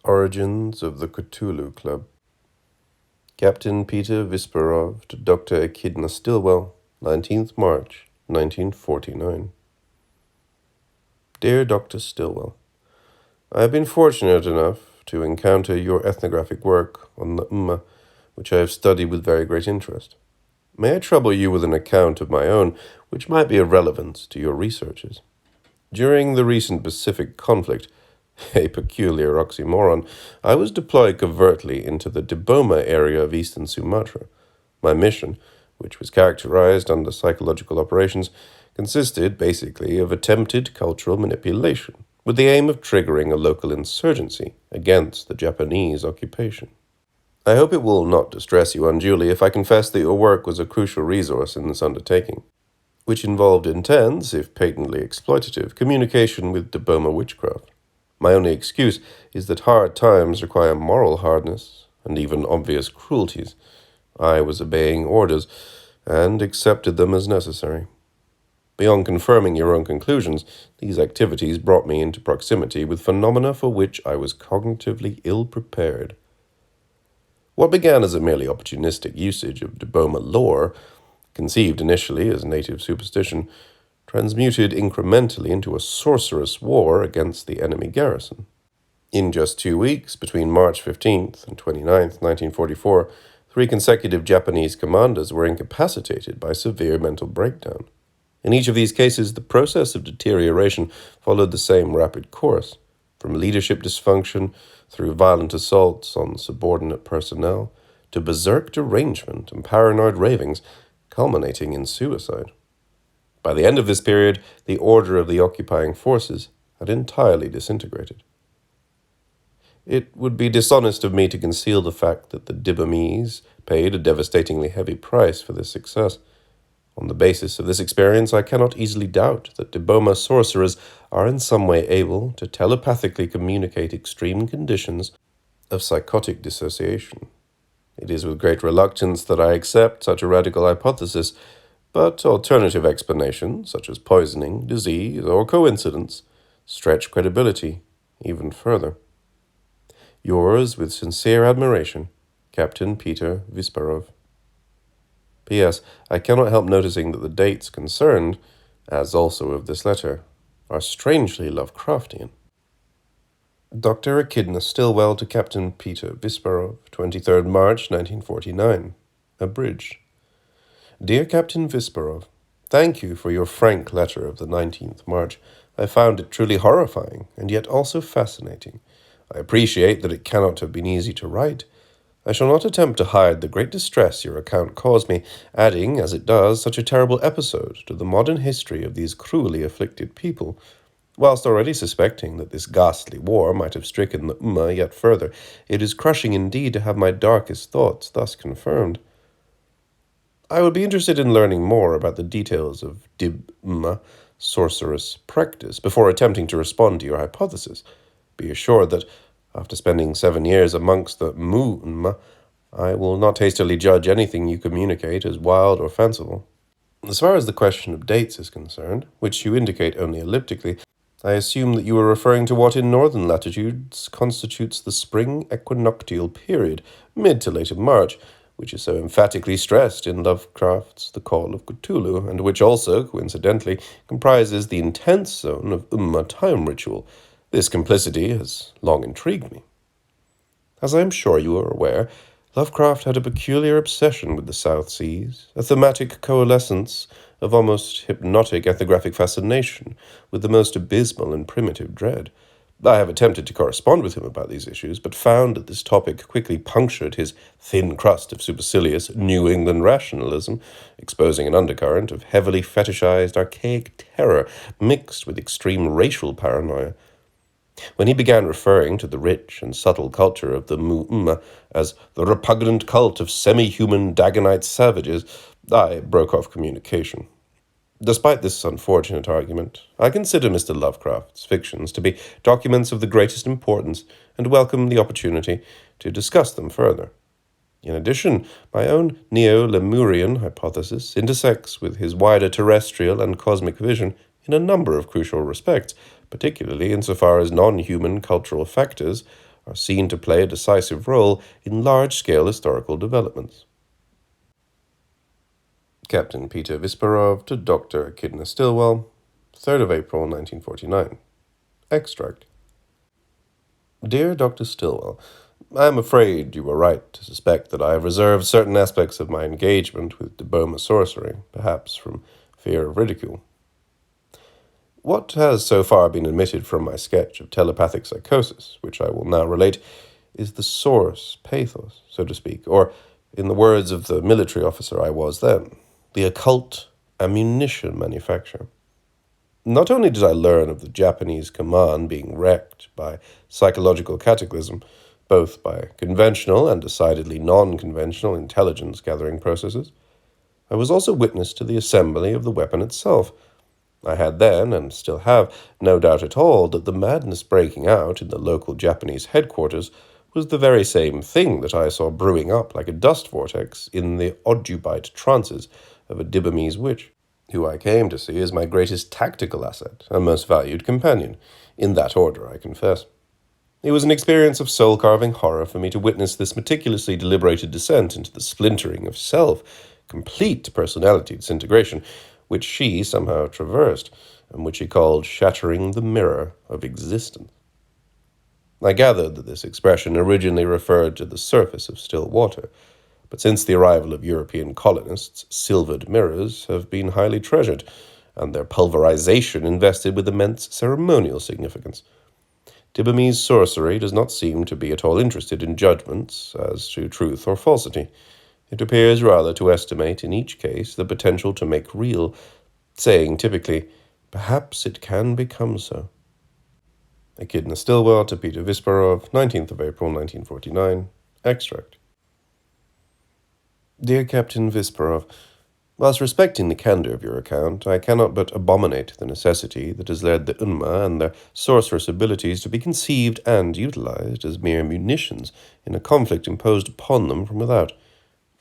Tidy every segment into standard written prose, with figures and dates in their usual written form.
Origins of the Cthulhu Club. Captain Peter Visperov to Dr. Kidna Stillwell, 19th March, 1949. Dear Dr. Stillwell, I have been fortunate enough to encounter your ethnographic work on the which I have studied with very great interest. May I trouble you with an account of my own, which might be of relevance to your researches? During the recent Pacific conflict, a peculiar oxymoron, I was deployed covertly into the Diboma area of eastern Sumatra. My mission, which was characterized under psychological operations, consisted basically of attempted cultural manipulation, with the aim of triggering a local insurgency against the Japanese occupation. I hope it will not distress you unduly if I confess that your work was a crucial resource in this undertaking, which involved intense, if patently exploitative, communication with Diboma witchcraft. My only excuse is that hard times require moral hardness and even obvious cruelties. I was obeying orders and accepted them as necessary. Beyond confirming your own conclusions, these activities brought me into proximity with phenomena for which I was cognitively ill-prepared. What began as a merely opportunistic usage of Diboma lore, conceived initially as native superstition, transmuted incrementally into a sorcerous war against the enemy garrison. In just 2 weeks, between March 15th and 29th, 1944, 3 consecutive Japanese commanders were incapacitated by severe mental breakdown. In each of these cases, the process of deterioration followed the same rapid course, from leadership dysfunction through violent assaults on subordinate personnel to berserk derangement and paranoid ravings, culminating in suicide. By the end of this period, the order of the occupying forces had entirely disintegrated. It would be dishonest of me to conceal the fact that the Dibomese paid a devastatingly heavy price for this success. On the basis of this experience, I cannot easily doubt that Diboma sorcerers are in some way able to telepathically communicate extreme conditions of psychotic dissociation. It is with great reluctance that I accept such a radical hypothesis, but alternative explanations, such as poisoning, disease, or coincidence, stretch credibility even further. Yours, with sincere admiration, Captain Peter Visperov. P.S. I cannot help noticing that the dates concerned, as also of this letter, are strangely Lovecraftian. Dr. Kidna Stillwell to Captain Peter Visperov, 23rd March, 1949. Abridged. Dear Captain Visperov, thank you for your frank letter of the 19th March. I found it truly horrifying, and yet also fascinating. I appreciate that it cannot have been easy to write. I shall not attempt to hide the great distress your account caused me, adding, as it does, such a terrible episode to the modern history of these cruelly afflicted people. Whilst already suspecting that this ghastly war might have stricken the yet further, it is crushing indeed to have my darkest thoughts thus confirmed. I would be interested in learning more about the details of sorceress practice before attempting to respond to your hypothesis. Be assured that, after spending 7 years amongst the I will not hastily judge anything you communicate as wild or fanciful. As far as the question of dates is concerned, which you indicate only elliptically, I assume that you are referring to what in northern latitudes constitutes the spring equinoctial period, mid to late March, which is so emphatically stressed in Lovecraft's The Call of Cthulhu, and which also, coincidentally, comprises the intense zone of time ritual. This complicity has long intrigued me. As I am sure you are aware, Lovecraft had a peculiar obsession with the South Seas, a thematic coalescence of almost hypnotic ethnographic fascination with the most abysmal and primitive dread. I have attempted to correspond with him about these issues, but found that this topic quickly punctured his thin crust of supercilious New England rationalism, exposing an undercurrent of heavily fetishized archaic terror mixed with extreme racial paranoia. When he began referring to the rich and subtle culture of the as the repugnant cult of semi-human Dagonite savages, I broke off communication. Despite this unfortunate argument, I consider Mr. Lovecraft's fictions to be documents of the greatest importance and welcome the opportunity to discuss them further. In addition, my own Neo-Lemurian hypothesis intersects with his wider terrestrial and cosmic vision in a number of crucial respects, particularly insofar as non-human cultural factors are seen to play a decisive role in large-scale historical developments. Captain Peter Visperov to Dr. Kidna Stillwell, 3rd of April 1949. Extract. Dear Dr. Stillwell, I am afraid you were right to suspect that I have reserved certain aspects of my engagement with Deboma sorcery, perhaps from fear of ridicule. What has so far been omitted from my sketch of telepathic psychosis, which I will now relate, is the source pathos, so to speak, or, in the words of the military officer I was then, the occult ammunition manufacturer. Not only did I learn of the Japanese command being wrecked by psychological cataclysm, both by conventional and decidedly non-conventional intelligence-gathering processes, I was also witness to the assembly of the weapon itself. I had then, and still have, no doubt at all that the madness breaking out in the local Japanese headquarters was the very same thing that I saw brewing up like a dust vortex in the Ojibite trances of a Dibamese witch, who I came to see as my greatest tactical asset and most valued companion, in that order, I confess. It was an experience of soul-carving horror for me to witness this meticulously deliberated descent into the splintering of self, complete personality disintegration, which she somehow traversed, and which she called shattering the mirror of existence. I gathered that this expression originally referred to the surface of still water, but since the arrival of European colonists, silvered mirrors have been highly treasured, and their pulverization invested with immense ceremonial significance. Dibamese sorcery does not seem to be at all interested in judgments as to truth or falsity. It appears rather to estimate in each case the potential to make real, saying typically, perhaps it can become so. Kidna Stillwell to Peter Visperov, 19th of April 1949. Extract. Dear Captain Visperov, whilst respecting the candour of your account, I cannot but abominate the necessity that has led the Unma and their sorcerous abilities to be conceived and utilized as mere munitions in a conflict imposed upon them from without.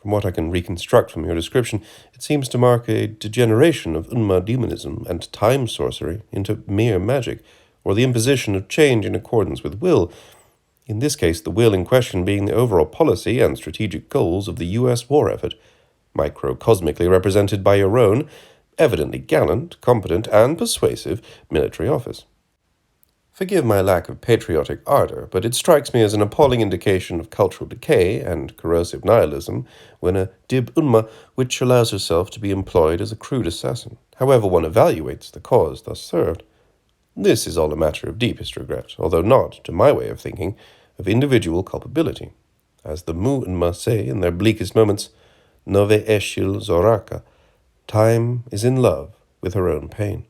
From what I can reconstruct from your description, it seems to mark a degeneration of Unma demonism and time sorcery into mere magic, or the imposition of change in accordance with will, in this case the will in question being the overall policy and strategic goals of the U.S. war effort, microcosmically represented by your own, evidently gallant, competent, and persuasive military office. Forgive my lack of patriotic ardor, but it strikes me as an appalling indication of cultural decay and corrosive nihilism when a Dib Unma witch allows herself to be employed as a crude assassin, however one evaluates the cause thus served. This is all a matter of deepest regret, although not, to my way of thinking, of individual culpability. As the Mu Unma say in their bleakest moments, Nove Eshil Zoraka, time is in love with her own pain.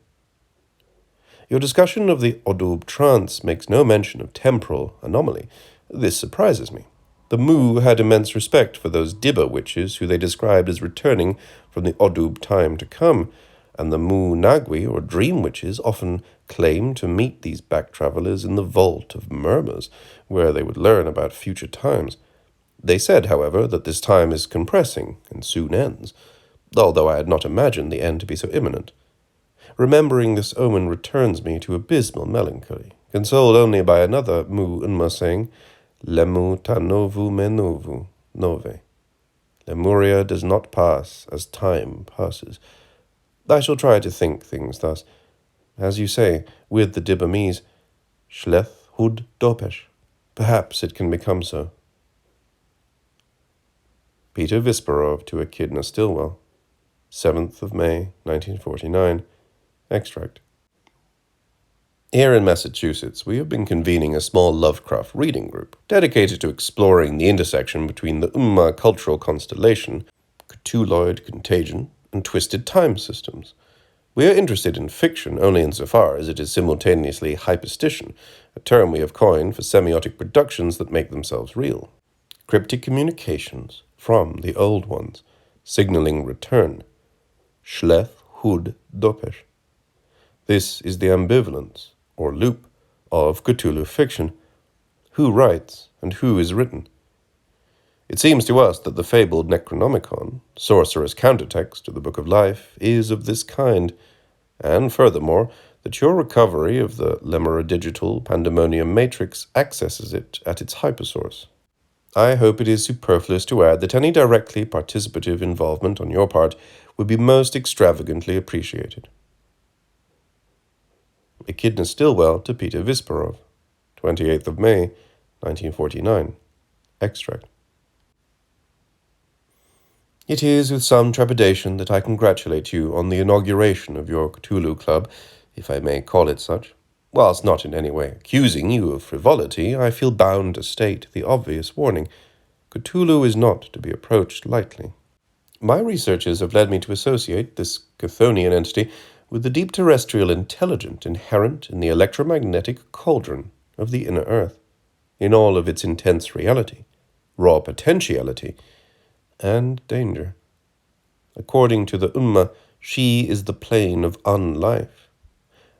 Your discussion of the Odub trance makes no mention of temporal anomaly. This surprises me. The Mu had immense respect for those Dibba witches who they described as returning from the Odub time to come, and the Mu Nagui, or dream witches, often claimed to meet these back-travellers in the vault of murmurs, where they would learn about future times. They said, however, that this time is compressing and soon ends, although I had not imagined the end to be so imminent. Remembering this omen returns me to abysmal melancholy, consoled only by another Mu Unma saying, Lemu ta novu me novu, nove. Lemuria does not pass as time passes. I shall try to think things thus. As you say, with the Dibamese, Shleth hud dopesh. Perhaps it can become so. Peter Visperov to Kidna Stillwell, 7th of May, 1949. Extract. Here in Massachusetts, we have been convening a small Lovecraft reading group dedicated to exploring the intersection between the Umma cultural constellation, Cthulhuid contagion, and twisted time systems. We are interested in fiction only insofar as it is simultaneously hypostician, a term we have coined for semiotic productions that make themselves real. Cryptic communications from the old ones, signaling return. Shleth hud dopesh. This is the ambivalence, or loop, of Cthulhu fiction. Who writes, and who is written? It seems to us that the fabled Necronomicon, sorcerer's countertext to the Book of Life, is of this kind, and furthermore, that your recovery of the lemurodigital pandemonium matrix accesses it at its hypersource. I hope it is superfluous to add that any directly participative involvement on your part would be most extravagantly appreciated. Kidna Stillwell to Peter Visparov, 28th of May, 1949. Extract. It is with some trepidation that I congratulate you on the inauguration of your Cthulhu Club, if I may call it such. Whilst not in any way accusing you of frivolity, I feel bound to state the obvious warning. Cthulhu is not to be approached lightly. My researches have led me to associate this Chthonian entity with the deep terrestrial intelligence inherent in the electromagnetic cauldron of the inner earth, in all of its intense reality, raw potentiality, and danger. According to the she is the plane of unlife,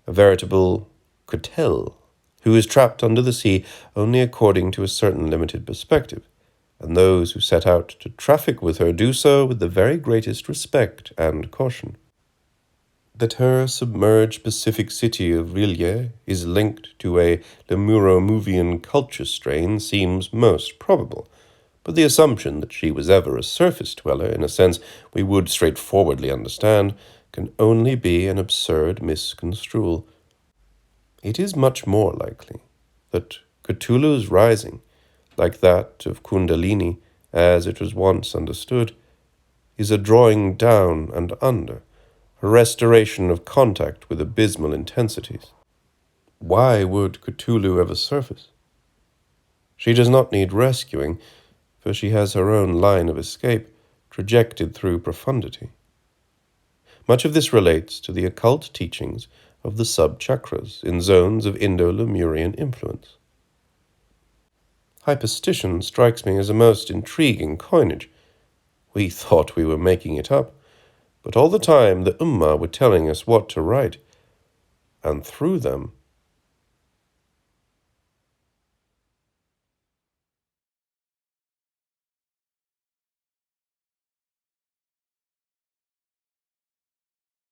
a veritable Cthel, who is trapped under the sea only according to a certain limited perspective, and those who set out to traffic with her do so with the very greatest respect and caution. That her submerged Pacific city of Rillier is linked to a Lemuro-Movian culture strain seems most probable, but the assumption that she was ever a surface dweller in a sense we would straightforwardly understand can only be an absurd misconstrual. It is much more likely that Cthulhu's rising, like that of Kundalini, as it was once understood, is a drawing down and under, a restoration of contact with abysmal intensities. Why would Cthulhu ever surface? She does not need rescuing, for she has her own line of escape, trajected through profundity. Much of this relates to the occult teachings of the sub-chakras in zones of Indo-Lemurian influence. Hyperstition strikes me as a most intriguing coinage. We thought we were making it up, but all the time the were telling us what to write, and through them